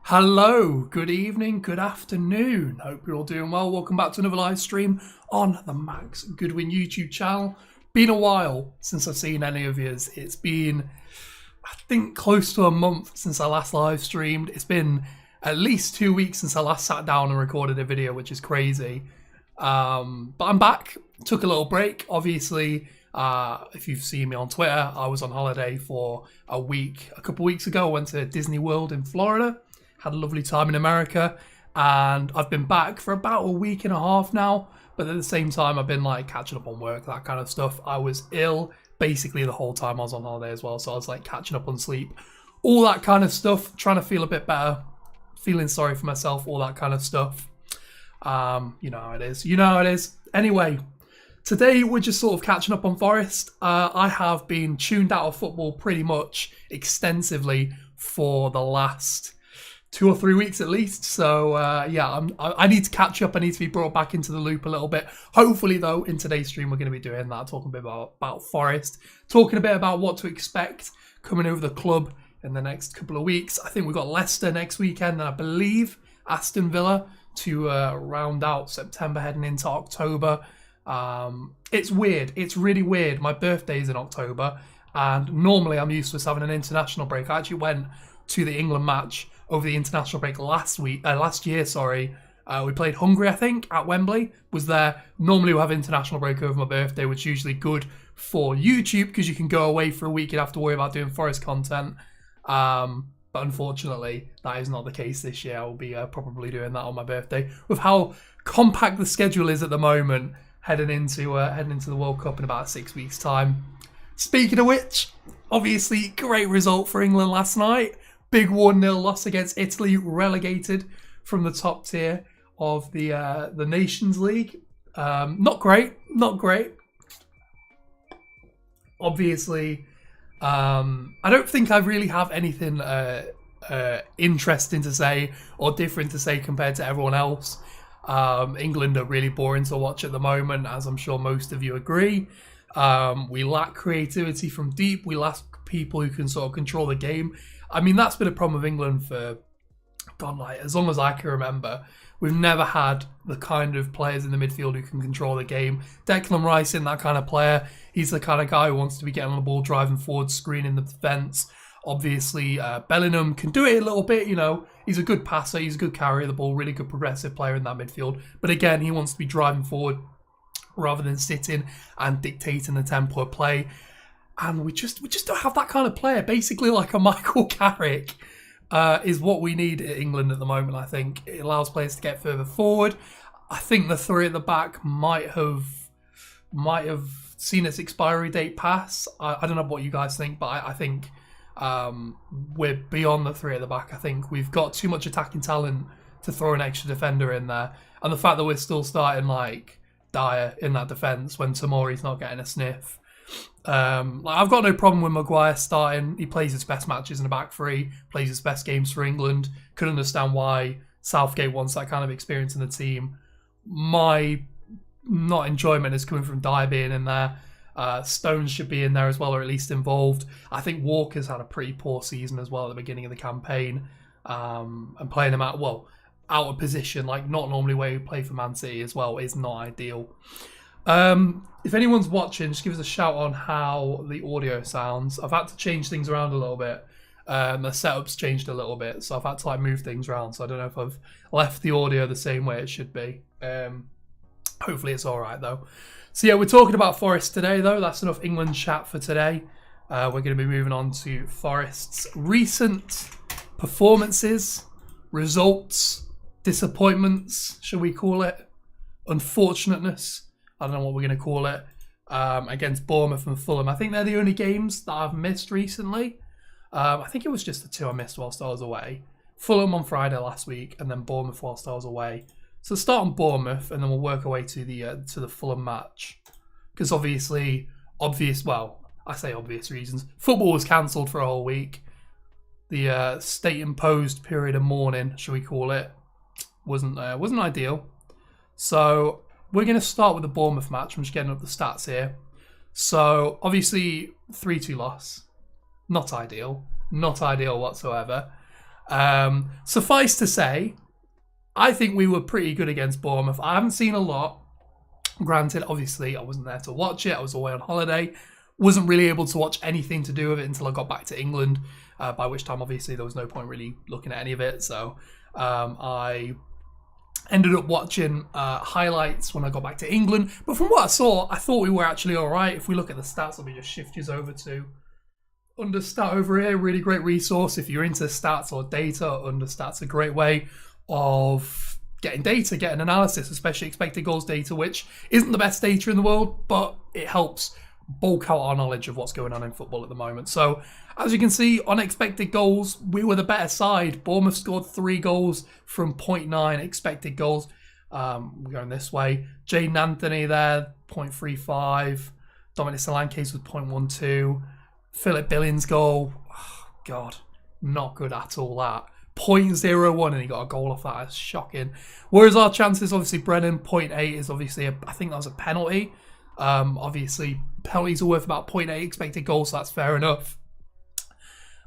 Hello, good evening, good afternoon. Hope you're all doing well. Welcome back to another live stream on the Max Goodwin YouTube channel. Been a while since I've seen any of yous. It's been, I think, close to a month since I last live streamed. It's been at least 2 weeks since I last sat down and recorded a video, which is crazy. But I'm back. Took a little break. Obviously, if you've seen me on Twitter, I was on holiday for a week. A couple weeks ago, I went to Disney World in Florida. Had a lovely time in America, and I've been back for about a week and a half now, but at the same time I've been like catching up on work, that kind of stuff. I was ill basically the whole time I was on holiday as well, so I was like catching up on sleep, all that kind of stuff, trying to feel a bit better, feeling sorry for myself, all that kind of stuff. You know how it is. Anyway, today we're just sort of catching up on Forest. I have been tuned out of football pretty much extensively for the last 2 or 3 weeks at least, so I need to catch up. I need to be brought back into the loop a little bit. Hopefully though, in today's stream we're going to be doing that, talking a bit about Forest, talking a bit about what to expect coming over the club in the next couple of weeks. I think we've got Leicester next weekend, and I believe Aston Villa to round out September heading into October. It's weird, it's really weird. My birthday is in October, and normally I'm used to us having an international break. I actually went to the England match over the international break last year. We played Hungary, I think, at Wembley. Was there. Normally we have international break over my birthday, which is usually good for YouTube because you can go away for a week. You don't have to worry about doing Forest content. But unfortunately, that is not the case this year. I will be probably doing that on my birthday. With how compact the schedule is at the moment, heading into the World Cup in about 6 weeks' time. Speaking of which, obviously, great result for England last night. Big 1-0 loss against Italy, relegated from the top tier of the Nations League. Not great. Obviously, I don't think I really have anything interesting to say or different to say compared to everyone else. England are really boring to watch at the moment, as I'm sure most of you agree. We lack creativity from deep. We lack people who can sort of control the game. I mean, that's been a problem with England for, God, like, as long as I can remember. We've never had the kind of players in the midfield who can control the game. Declan Rice isn't that kind of player. He's the kind of guy who wants to be getting on the ball, driving forward, screening the defence. Obviously, Bellingham can do it a little bit, you know. He's a good passer, he's a good carrier of the ball, really good progressive player in that midfield. But again, he wants to be driving forward rather than sitting and dictating the tempo of play. And we just don't have that kind of player. Basically, like a Michael Carrick is what we need at England at the moment, I think. It allows players to get further forward. I think the three at the back might have seen its expiry date pass. I don't know what you guys think, but I think we're beyond the three at the back. I think we've got too much attacking talent to throw an extra defender in there. And the fact that we're still starting like Dyer in that defence when Tomori's not getting a sniff. I've got no problem with Maguire starting. He plays his best matches in the back three, plays his best games for England. Could understand why Southgate wants that kind of experience in the team. My not enjoyment is coming from Dyer being in there. Stones should be in there as well, or at least involved. I think Walker's had a pretty poor season as well at the beginning of the campaign. And playing him out of position, like not normally where you play for Man City as well, is not ideal. If anyone's watching, just give us a shout on how the audio sounds. I've had to change things around a little bit. The setup's changed a little bit, so I've had to move things around. So I don't know if I've left the audio the same way it should be. Hopefully it's all right though. So yeah, we're talking about Forest today though. That's enough England chat for today. We're going to be moving on to Forest's recent performances, results, disappointments, shall we call it, unfortunateness. I don't know what we're going to call it, against Bournemouth and Fulham. I think they're the only games that I've missed recently. I think it was just the two I missed whilst I was away. Fulham on Friday last week, and then Bournemouth whilst I was away. So start on Bournemouth, and then we'll work our way to the Fulham match. Because obvious reasons. Football was cancelled for a whole week. The state-imposed period of mourning, shall we call it, wasn't ideal. So we're going to start with the Bournemouth match. I'm just getting up the stats here. So, obviously, 3-2 loss. Not ideal. Not ideal whatsoever. Suffice to say, I think we were pretty good against Bournemouth. I haven't seen a lot. Granted, obviously, I wasn't there to watch it. I was away on holiday. Wasn't really able to watch anything to do with it until I got back to England, by which time, obviously, there was no point really looking at any of it. So I ended up watching highlights when I got back to England. But from what I saw, I thought we were actually all right. If we look at the stats, let me just shift you over to Understat over here. Really great resource. If you're into stats or data, Understat's a great way of getting data, getting analysis, especially expected goals data, which isn't the best data in the world, but it helps bulk out our knowledge of what's going on in football at the moment. So, as you can see, on expected goals, we were the better side. Bournemouth scored 3 goals from 0.9 expected goals. We're going this way. Jaden Anthony there, 0.35. Dominic Solanke's with 0.12. Philip Billings' goal, oh, God, not good at all that. 0.01 and he got a goal off that. That's shocking. Whereas our chances, obviously, Brennan, 0.8 is obviously, I think that was a penalty. Obviously, penalties are worth about 0.8 expected goals, so that's fair enough.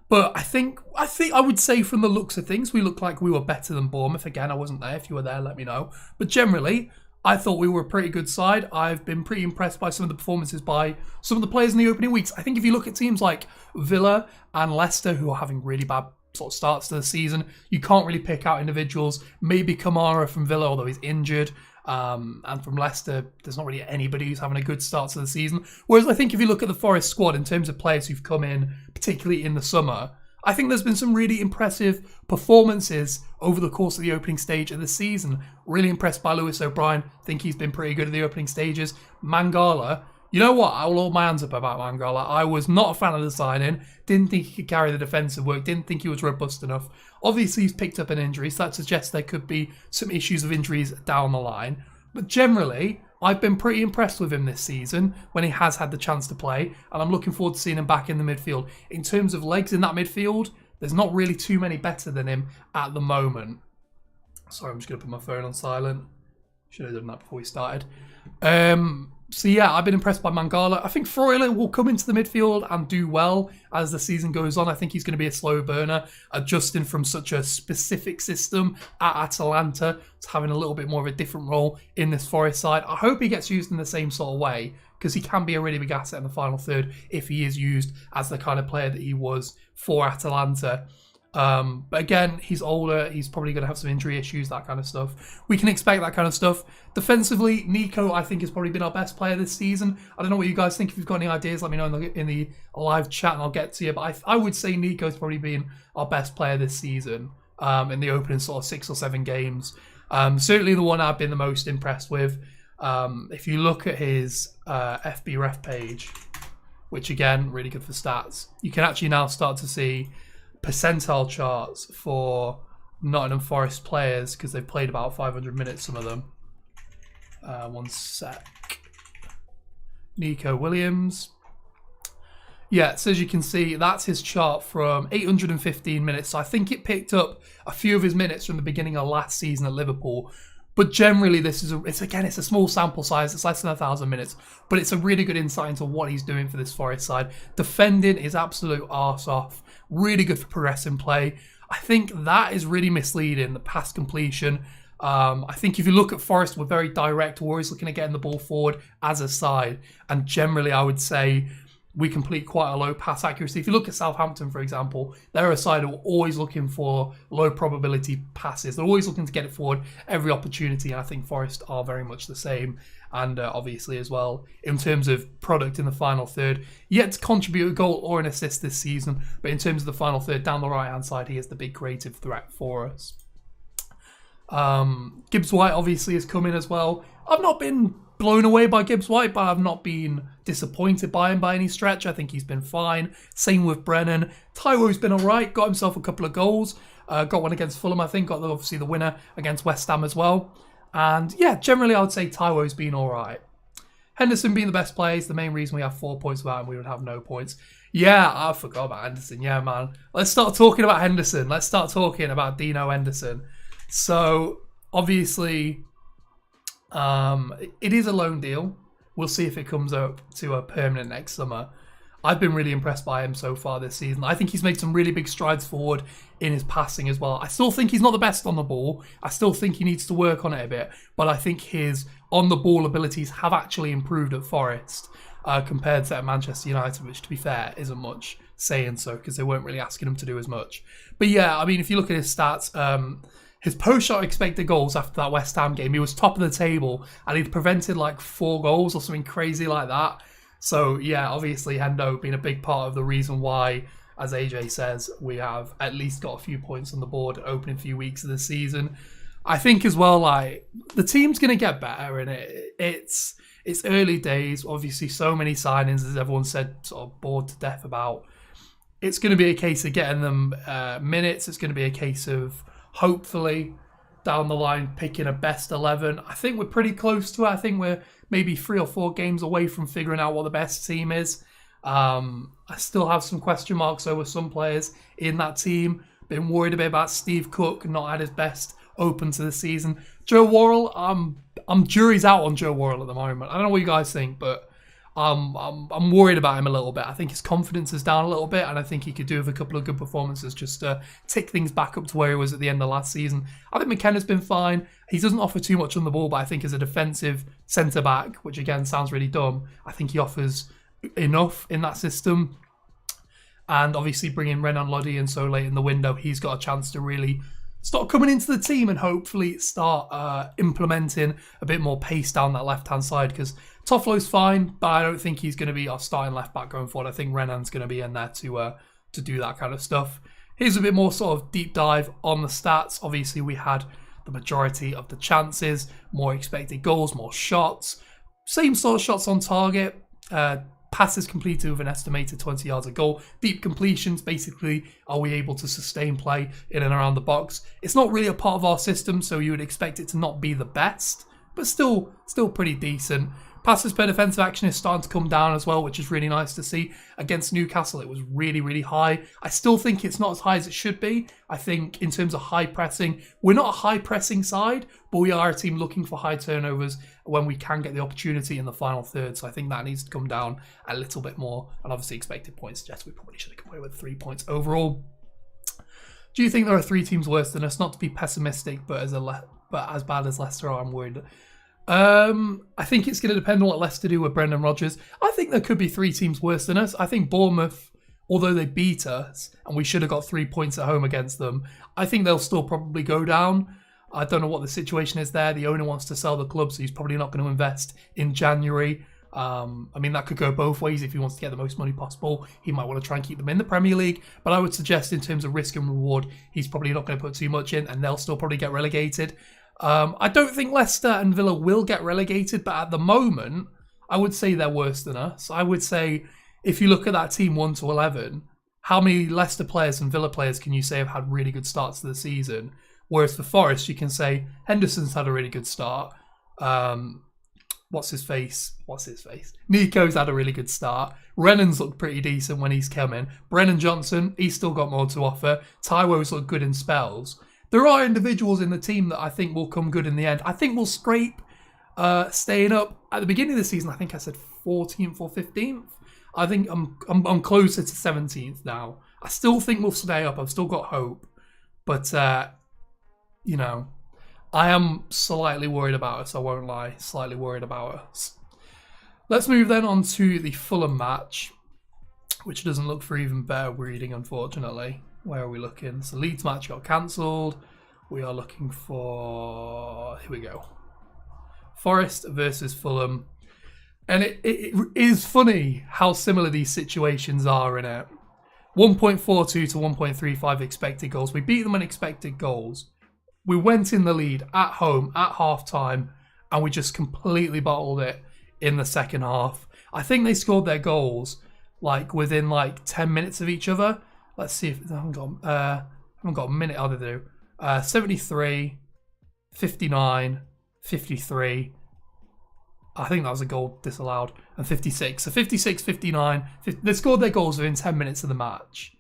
But I think I would say from the looks of things, we look like we were better than Bournemouth. Again, I wasn't there. If you were there, let me know. But generally, I thought we were a pretty good side. I've been pretty impressed by some of the performances by some of the players in the opening weeks. I think if you look at teams like Villa and Leicester, who are having really bad sort of starts to the season, you can't really pick out individuals. Maybe Kamara from Villa, although he's injured. And from Leicester, there's not really anybody who's having a good start to the season. Whereas I think if you look at the Forest squad in terms of players who've come in, particularly in the summer, I think there's been some really impressive performances over the course of the opening stage of the season. Really impressed by Lewis O'Brien. Think he's been pretty good at the opening stages. Mangala, you know what? I will hold my hands up about Mangala. I was not a fan of the signing. Didn't think he could carry the defensive work. Didn't think he was robust enough. Obviously, he's picked up an injury, so that suggests there could be some issues of injuries down the line. But generally, I've been pretty impressed with him this season when he has had the chance to play, and I'm looking forward to seeing him back in the midfield. In terms of legs in that midfield, there's not really too many better than him at the moment. Sorry, I'm just going to put my phone on silent. Should have done that before we started. So yeah, I've been impressed by Mangala. I think Froylan will come into the midfield and do well as the season goes on. I think he's going to be a slow burner, adjusting from such a specific system at Atalanta to having a little bit more of a different role in this Forest side. I hope he gets used in the same sort of way, because he can be a really big asset in the final third if he is used as the kind of player that he was for Atalanta. But again, he's older. He's probably going to have some injury issues, that kind of stuff. We can expect that kind of stuff. Defensively, Nico, I think, has probably been our best player this season. I don't know what you guys think. If you've got any ideas, let me know in the live chat and I'll get to you. But I would say Nico's probably been our best player this season in the opening sort of 6 or 7 games. Certainly the one I've been the most impressed with. If you look at his FB ref page, which again, really good for stats, you can actually now start to see percentile charts for Nottingham Forest players because they've played about 500 minutes, some of them. One sec. Nico Williams. Yeah, so as you can see, that's his chart from 815 minutes. So I think it picked up a few of his minutes from the beginning of last season at Liverpool. But generally, this is it's a small sample size. It's less than 1,000 minutes, but it's a really good insight into what he's doing for this Forest side. Defending is absolute arse off. Really good for progressing play. I think that is really misleading, the pass completion. I think if you look at Forest, we're very direct. We're always looking at getting the ball forward as a side. And generally, I would say we complete quite a low pass accuracy. If you look at Southampton, for example, they're a side who are always looking for low probability passes. They're always looking to get it forward every opportunity. And I think Forest are very much the same. And obviously as well, in terms of product in the final third, yet to contribute a goal or an assist this season. But in terms of the final third, down the right-hand side, he is the big creative threat for us. Gibbs-White obviously has come in as well. I've not been blown away by Gibbs-White, but I've not been disappointed by him by any stretch. I think he's been fine. Same with Brennan. Taiwo's been all right. Got himself a couple of goals. Got one against Fulham, I think. Got obviously the winner against West Ham as well. And yeah, generally I would say Taiwo's been all right. Henderson being the best player is the main reason we have 4 points without him. We would have no points. Yeah, I forgot about Henderson. Yeah, man. Let's start talking about Henderson. Let's start talking about Dino Henderson. So, obviously, it is a loan deal. We'll see if it comes up to a permanent next summer. I've been really impressed by him so far this season. I think he's made some really big strides forward in his passing as well. I still think he's not the best on the ball. I still think he needs to work on it a bit. But I think his on-the-ball abilities have actually improved at Forest compared to at Manchester United, which, to be fair, isn't much saying so because they weren't really asking him to do as much. But yeah, I mean, if you look at his stats, his post-shot expected goals after that West Ham game, he was top of the table and he'd prevented like 4 goals or something crazy like that. So yeah, obviously Hendo being a big part of the reason why, as AJ says, we have at least got a few points on the board at opening few weeks of the season. I think as well, like, the team's going to get better, and it's early days. Obviously, so many signings, as everyone said, sort of bored to death about. It's going to be a case of getting them minutes. It's going to be a case of hopefully down the line picking a best 11. I think we're pretty close to it. I think we're maybe 3 or 4 games away from figuring out what the best team is. I still have some question marks over some players in that team. Been worried a bit about Steve Cook, not had his best open to the season. Joe Worrell, I'm jury's out on Joe Worrell at the moment. I don't know what you guys think, but I'm worried about him a little bit. I think his confidence is down a little bit, and I think he could do with a couple of good performances just to tick things back up to where he was at the end of last season. I think McKenna's been fine. He doesn't offer too much on the ball, but I think as a defensive centre-back, which again sounds really dumb, I think he offers enough in that system. And obviously bringing Renan Lodi in so late in the window, he's got a chance to really start coming into the team and hopefully start implementing a bit more pace down that left-hand side, because Toffolo's fine, but I don't think he's going to be our starting left-back going forward. I think Renan's going to be in there to do that kind of stuff. Here's a bit more sort of deep dive on the stats. Obviously, we had the majority of the chances, more expected goals, more shots, same sort of shots on target, passes completed with an estimated 20 yards a goal. Deep completions, basically, are we able to sustain play in and around the box? It's not really a part of our system, so you would expect it to not be the best, but still pretty decent. Passes per defensive action is starting to come down as well, which is really nice to see. Against Newcastle, it was really, really high. I still think it's not as high as it should be. I think in terms of high pressing, we're not a high pressing side, but we are a team looking for high turnovers when we can get the opportunity in the final third. So I think that needs to come down a little bit more. And obviously expected points suggest we probably should have come away with 3 points overall. Do you think there are 3 teams worse than us? Not to be pessimistic, but as bad as Leicester are, I'm worried. I think it's going to depend on what Leicester do with Brendan Rodgers. I think there could be 3 teams worse than us. I think Bournemouth, although they beat us and we should have got 3 points at home against them, I think they'll still probably go down. I don't know what the situation is there. The owner wants to sell the club, so he's probably not going to invest in January. I mean, that could go both ways. If he wants to get the most money possible, he might want to try and keep them in the Premier League. But I would suggest in terms of risk and reward, he's probably not going to put too much in and they'll still probably get relegated. I don't think Leicester and Villa will get relegated, but at the moment, I would say they're worse than us. I would say, if you look at that team 1 to 11, how many Leicester players and Villa players can you say have had really good starts to the season? Whereas for Forest, you can say Henderson's had a really good start. What's his face? Nico's had a really good start. Rennan's looked pretty decent when he's come in. Brennan Johnson, he's still got more to offer. Taiwo's looked good in spells. There are individuals in the team that I think will come good in the end. I think we'll scrape staying up. At the beginning of the season, I think I said 14th or 15th. I think I'm closer to 17th now. I still think we'll stay up. I've still got hope. But, you know, I am slightly worried about us, I won't lie. Slightly worried about us. Let's move then on to the Fulham match, which doesn't look for even better reading, unfortunately. Where are we looking? So Leeds match got cancelled. We are looking for... Here we go. Forest versus Fulham. And it is funny how similar these situations are in it. 1.42 to 1.35 expected goals. We beat them on expected goals. We went in the lead at home at half-time and we just completely bottled it in the second half. I think they scored their goals like within like 10 minutes of each other. Let's see if I haven't got a minute. How they do? 73, 59, 53. I think that was a goal disallowed. And 56. So 56, 59. They scored their goals within 10 minutes of the match.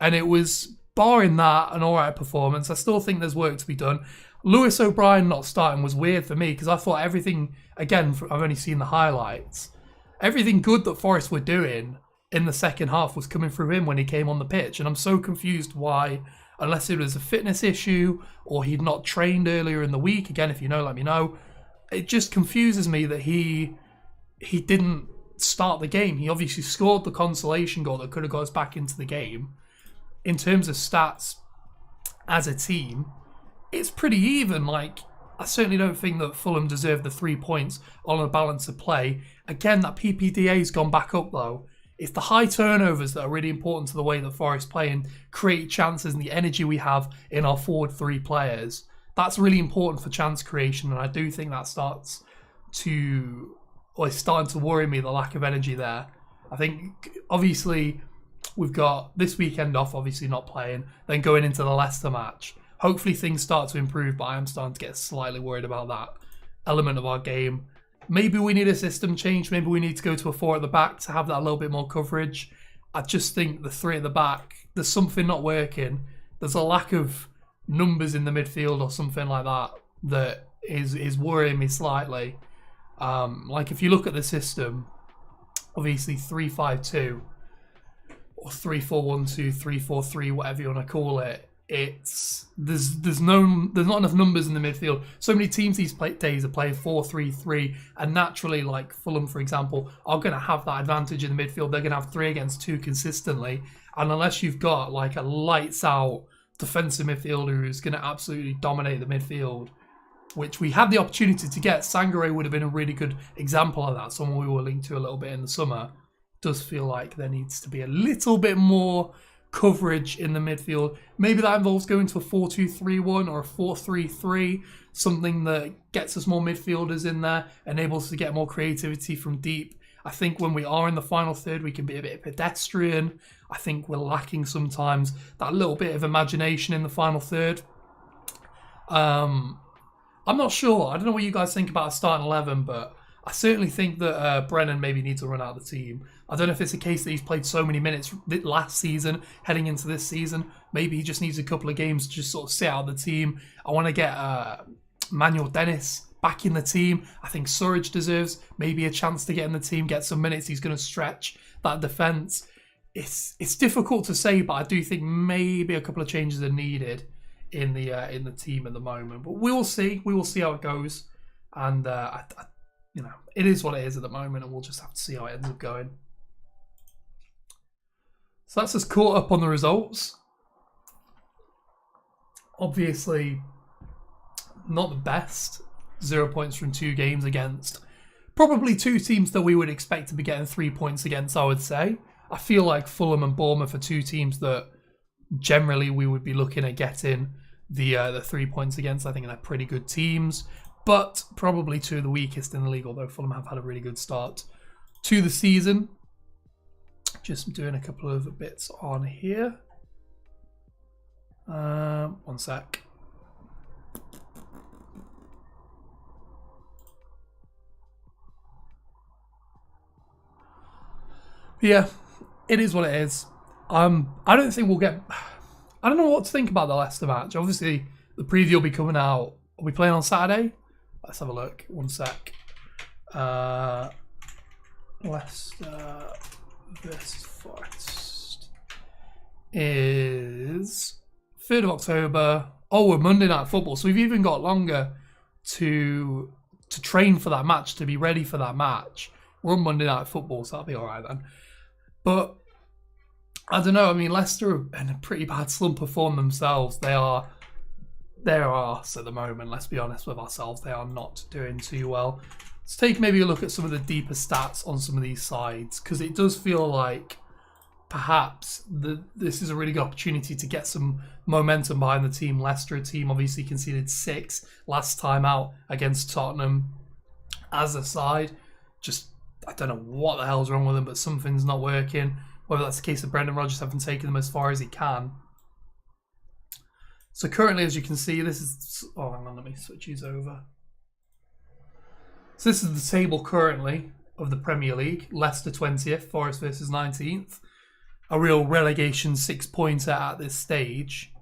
And it was, barring that, an alright performance. I still think there's work to be done. Lewis O'Brien not starting was weird for me because I thought everything, again, I've only seen the highlights. Everything good that Forest were doing, in the second half was coming through him when he came on the pitch. And I'm so confused why, unless it was a fitness issue or he'd not trained earlier in the week. Again, if you know, let me know. It just confuses me that he didn't start the game. He obviously scored the consolation goal that could have got us back into the game. In terms of stats as a team, it's pretty even. Like, I certainly don't think that Fulham deserved the 3 points on a balance of play. Again, that PPDA's gone back up though. It's the high turnovers that are really important to the way that Forest play and create chances and the energy we have in our forward three players. That's really important for chance creation, and I do think that starts to, or it's starting to worry me, the lack of energy there. I think, obviously, we've got this weekend off, obviously not playing, then going into the Leicester match. Hopefully things start to improve, but I am starting to get slightly worried about that element of our game. Maybe we need a system change. Maybe we need to go to a 4 at the back to have that a little bit more coverage. I just think the 3 at the back, there's something not working. There's a lack of numbers in the midfield or something like that is worrying me slightly. Like if you look at the system, obviously 3-5-2 or 3-4-1-2, 3-4-3, whatever you want to call it. There's not enough numbers in the midfield. So many teams these days are playing 4-3-3, and naturally, like Fulham, for example, are going to have that advantage in the midfield. They're going to have 3 against 2 consistently, and unless you've got like a lights out defensive midfielder who's going to absolutely dominate the midfield, which we had the opportunity to get, Sangare would have been a really good example of that. Someone we were linked to a little bit in the summer. Does feel like there needs to be a little bit more coverage in the midfield. Maybe that involves going to a 4-2-3-1 or a 4-3-3, something that gets us more midfielders in there, enables us to get more creativity from deep. I think when we are in the final third, we can be a bit pedestrian. I think we're lacking sometimes that little bit of imagination in the final third. I'm not sure. I don't know what you guys think about a starting 11, but I certainly think that Brennan maybe needs to run out of the team. I don't know if it's a case that he's played so many minutes last season, heading into this season. Maybe he just needs a couple of games to just sort of sit out of the team. I want to get Manuel Dennis back in the team. I think Surridge deserves maybe a chance to get in the team, get some minutes. He's going to stretch that defence. It's difficult to say, but I do think maybe a couple of changes are needed in the team at the moment. But we will see. We will see how it goes. And it is what it is at the moment, and we'll just have to see how it ends up going. So that's us caught up on the results. Obviously, not the best. 0 points from 2 games against probably 2 teams that we would expect to be getting 3 points against, I would say. I feel like Fulham and Bournemouth are 2 teams that generally we would be looking at getting the 3 points against. I think they're pretty good teams, but probably 2 of the weakest in the league, although Fulham have had a really good start to the season. Just doing a couple of bits on here. One sec. Yeah, it is what it is. I don't think we'll get... I don't know what to think about the Leicester match. Obviously, the preview will be coming out. Are we playing on Saturday? Let's have a look. One sec. Leicester versus Forest is 3rd of October. Oh, we're Monday Night Football. So we've even got longer to train for that match, to be ready for that match. We're on Monday Night Football, so that'll be all right then. But I don't know. I mean, Leicester are in a pretty bad slump of form themselves. They're arse at the moment. Let's be honest with ourselves. They are not doing too well. Let's take maybe a look at some of the deeper stats on some of these sides, because it does feel like perhaps this is a really good opportunity to get some momentum behind the team. Leicester, a team obviously conceded 6 last time out against Tottenham as a side. Just, I don't know what the hell's wrong with them, but something's not working. Whether that's the case of Brendan Rodgers having taken them as far as he can. So currently, as you can see, this is... Oh, hang on, let me switch these over. So this is the table currently of the Premier League. Leicester 20th, Forest versus 19th. A real relegation 6-pointer at this stage.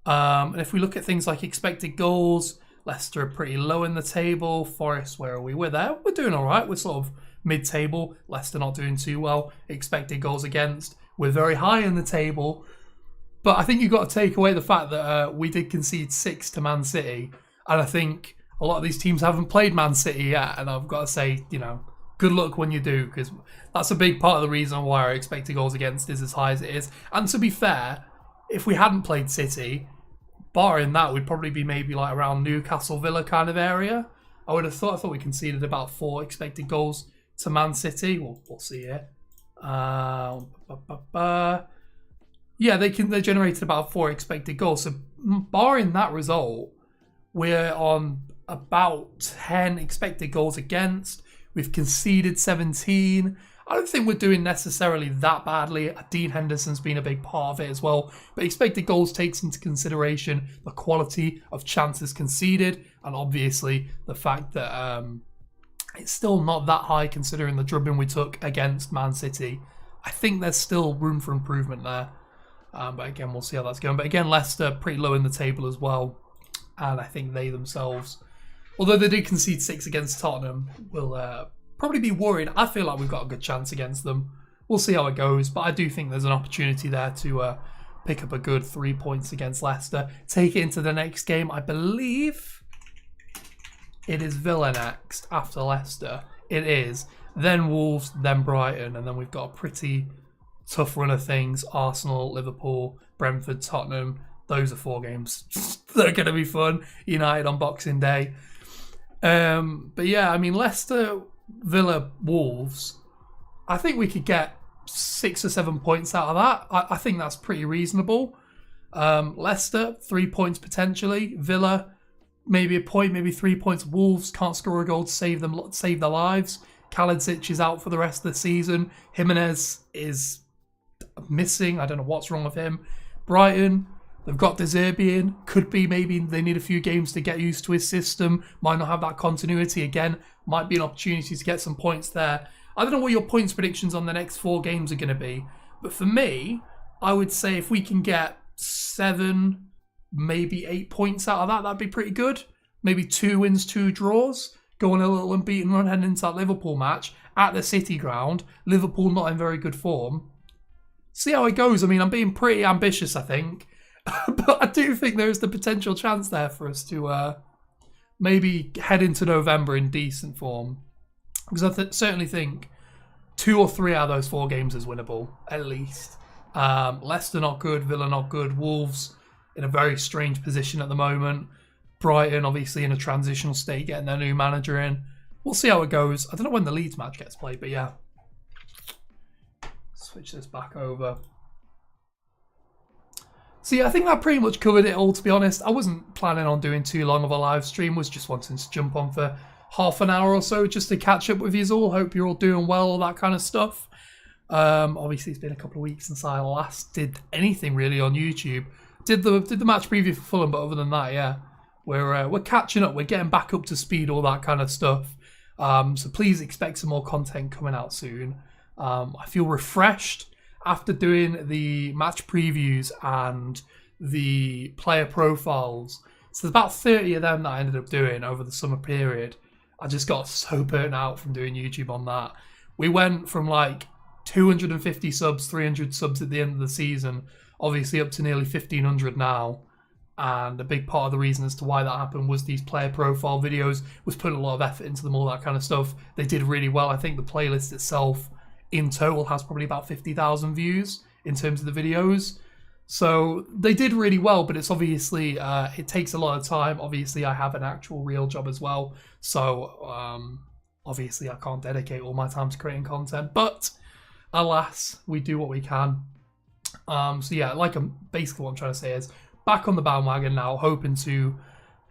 And if we look at things like expected goals, Leicester are pretty low in the table. Forest, where are we? We're there. We're doing all right. We're sort of mid-table. Leicester not doing too well. Expected goals against, we're very high in the table. But I think you've got to take away the fact that we did concede 6 to Man City. And I think a lot of these teams haven't played Man City yet. And I've got to say, good luck when you do, because that's a big part of the reason why our expected goals against is as high as it is. And to be fair, if we hadn't played City, barring that, we'd probably be maybe like around Newcastle Villa kind of area. I thought we conceded about 4 expected goals to Man City. We'll see here. Yeah, they generated about 4 expected goals. So barring that result, we're on about 10 expected goals against. We've conceded 17. I don't think we're doing necessarily that badly. Dean Henderson's been a big part of it as well. But expected goals takes into consideration the quality of chances conceded, and obviously the fact that it's still not that high considering the drubbing we took against Man City. I think there's still room for improvement there. But again, we'll see how that's going. But again, Leicester pretty low in the table as well. And I think they themselves, although they did concede 6 against Tottenham, will probably be worried. I feel like we've got a good chance against them. We'll see how it goes. But I do think there's an opportunity there to pick up a good 3 points against Leicester. Take it into the next game. I believe it is Villa next after Leicester. It is. Then Wolves, then Brighton. And then we've got a pretty tough run of things. Arsenal, Liverpool, Brentford, Tottenham. Those are 4 games. They're going to be fun. United on Boxing Day. But yeah, I mean, Leicester, Villa, Wolves, I think we could get 6 or 7 points out of that. I think that's pretty reasonable. Leicester, 3 points potentially. Villa, maybe a point, maybe 3 points. Wolves can't score a goal to save their lives. Kalajdzic is out for the rest of the season. Jimenez is missing. I don't know what's wrong with him. Brighton, they've got De Zerbi in. Could be maybe they need a few games to get used to his system. Might not have that continuity again. Might be an opportunity to get some points there. I don't know what your points predictions on the next 4 games are going to be. But for me, I would say if we can get 7, maybe 8 points out of that, that'd be pretty good. Maybe 2 wins, 2 draws. Go on a little unbeaten run heading into that Liverpool match at the City ground. Liverpool not in very good form. See how it goes. I mean, I'm being pretty ambitious, I think. But I do think there is the potential chance there for us to maybe head into November in decent form. Because I certainly think 2 or 3 out of those 4 games is winnable, at least. Leicester not good, Villa not good, Wolves in a very strange position at the moment. Brighton obviously in a transitional state, getting their new manager in. We'll see how it goes. I don't know when the Leeds match gets played, but yeah. Switch this back over. So yeah, I think that pretty much covered it all, to be honest. I wasn't planning on doing too long of a live stream. Was just wanting to jump on for half an hour or so just to catch up with you all. Hope you're all doing well, all that kind of stuff. Obviously, it's been a couple of weeks since I last did anything really on YouTube. Did the match preview for Fulham, but other than that, yeah, we're catching up. We're getting back up to speed, all that kind of stuff. So please expect some more content coming out soon. I feel refreshed after doing the match previews and the player profiles. So there's about 30 of them that I ended up doing over the summer period. I just got so burnt out from doing YouTube on that. We went from like 250 subs, 300 subs at the end of the season, obviously up to nearly 1,500 now. And a big part of the reason as to why that happened was these player profile videos, was putting a lot of effort into them, all that kind of stuff. They did really well. I think the playlist itself in total has probably about 50,000 views in terms of the videos. So they did really well, but it's obviously, it takes a lot of time. Obviously, I have an actual real job as well. So obviously, I can't dedicate all my time to creating content. But alas, we do what we can. So yeah, basically what I'm trying to say is, back on the bandwagon now, hoping to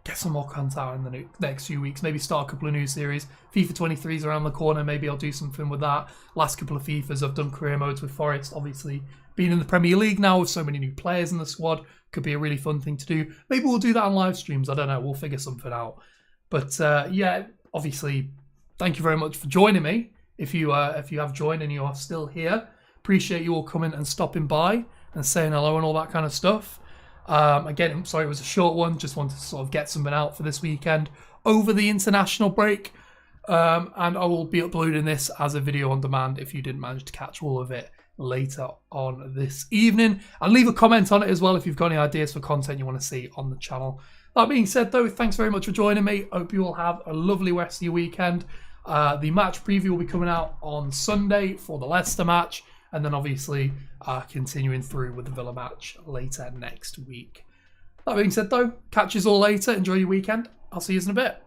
get some more content out in the next few weeks. Maybe start a couple of new series. FIFA 23 is around the corner. Maybe I'll do something with that. Last couple of FIFAs, I've done career modes with Forest. Obviously, being in the Premier League now with so many new players in the squad could be a really fun thing to do. Maybe we'll do that on live streams. I don't know. We'll figure something out. But yeah, obviously, thank you very much for joining me. If you have joined and you are still here, appreciate you all coming and stopping by and saying hello and all that kind of stuff. Again, I'm sorry it was a short one. Just wanted to sort of get something out for this weekend over the international break. And I will be uploading this as a video on demand if you didn't manage to catch all of it later on this evening. And leave a comment on it as well if you've got any ideas for content you want to see on the channel. That being said, though, thanks very much for joining me. Hope you all have a lovely rest of your weekend. The match preview will be coming out on Sunday for the Leicester match, and then obviously continuing through with the Villa match later next week. That being said, though, catch you all later. Enjoy your weekend. I'll see you in a bit.